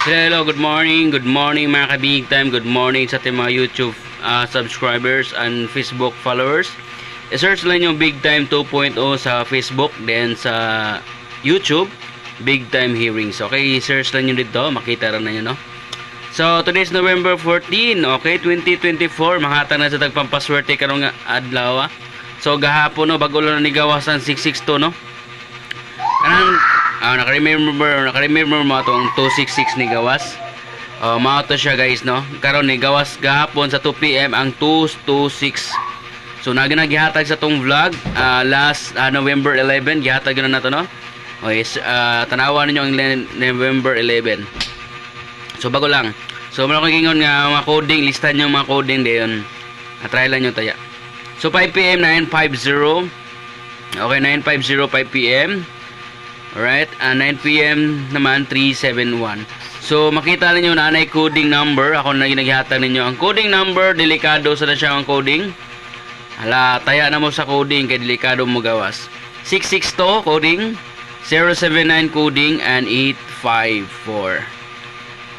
Hello, good morning mga ka-big time, good morning sa ating mga YouTube subscribers and Facebook followers. I-search lang yung Big Time 2.0 sa Facebook, then sa YouTube, Big Time Hearings. Okay, i-search lang nyo dito, makita rin na nyo, no? So, today is November 14, okay, 2024, mahatang na sa tagpampaswerte karong adlaw. So, gahapon, no, bago lang nigawasan 662, no? Kanang naka-remember mo itong 266 ni gawas. Mao to siya guys, no? Karon ni gawas gahapon sa 2 PM ang 226. So nagihatag sa tong vlog last November 11 gihatag na to, no? Okay, tanawan niyo ang November 11. So bago lang. So mara ko gingon nga mga coding, listahan niyo mga coding dayon. Try lang niyo taya. So 5 PM 950. Okay, 950 5 PM. Alright, 9 PM naman 371. So makita ninyo na anay coding number. Ako na ginaghatag ninyo ang coding number. Delikado sa na siya ang coding. Hala, taya na mo sa coding kay delikado mo gawas. 662 coding, 079 coding, and 854.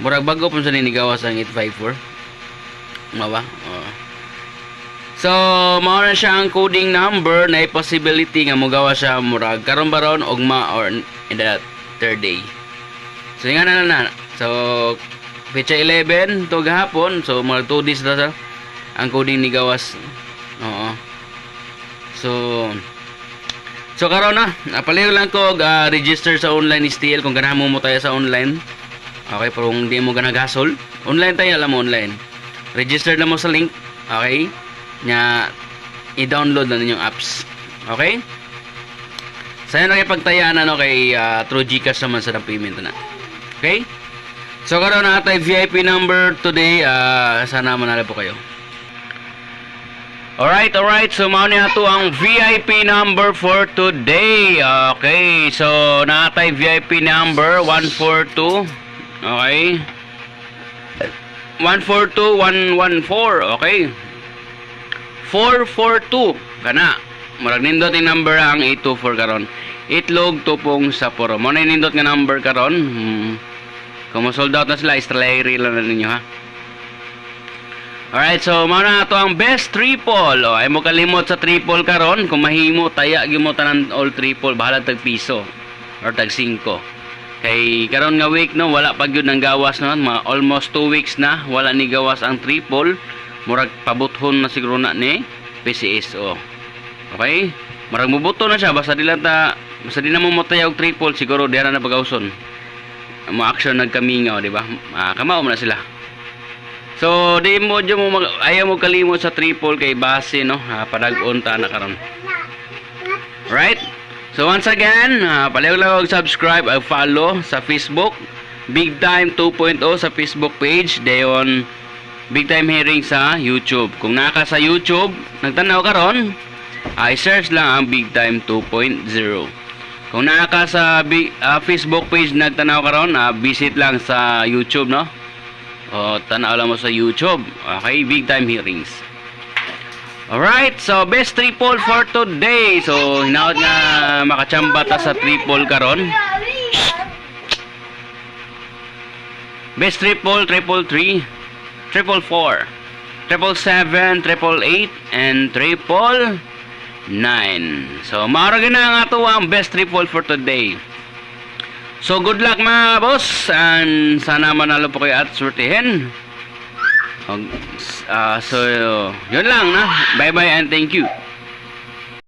Murag bago po sa ninigawas ang 854. Mawa? So, mao na siya ang coding number na possibility nga mogawa siya murag karon baron ugma or in the third day. So, nga na. So, petsa 11 to gahapon. So, mga 2 days na sa ang coding ni gawas. Oo. So karon na. Paliw lang ko register sa online STL kung ganahan mo tayo sa online. Okay, pero kung hindi mo ganagasol, online tayo, alam mo online. Register na mo sa link. Okay? Nya i-download na ninyong apps. Okay? Sayo na kay pagtayaan kay through GCash naman sa payment na. Okay? So karon na tay VIP number today, sana manalo po kayo. Alright. So mao ni ato ang VIP number for today. Okay. So natay VIP number 142. Okay. 142114. Okay. 442 kana murag nindot yung number ang 824 karon. Itlog tupong sa puro mo na nindot nga number karon. Kung sold out na sila, istralay lang na ninyo, ha. Alright, so mao na to ang best triple. Ay mo kalimot sa triple karon. Kung mahimo taya gyud tanan all triple, bahala tag piso or tag 5. Kay karon nga week, no, wala pa gyud nang gawas, no, almost 2 weeks na wala ni gawas ang triple. Murag pabuthon na siguro na ni PCSO. Okay? Murag mubuto na siya basta di na mo matayag triple, siguro diara na pagauson. Mo action nagkamingaw, di ba? Kamao mo na sila. So di mo ayaw mo kalimot sa triple kay base, no, padag-on ta na karon. Right? So once again, palayo lang og subscribe ug follow sa Facebook, Big Time 2.0 sa Facebook page, dayon Big Time Hearing sa YouTube. Kung naka sa YouTube, nagtanaw karon, i-search lang ang Big Time 2.0. Kung naka sa Facebook page nagtanaw karon, visit lang sa YouTube, no? O tanaw lang mo sa YouTube. Okay, Big Time Hearings. Alright, so best triple for today. So hinaot nga makachamba ta sa triple karon. Best triple, 333. 444, 777, 888, and 999. So, maurag na ang ato ang best triple for today. So, good luck mga boss. And sana manalo po kayo at surtihin. So, yun lang na. Bye-bye and thank you.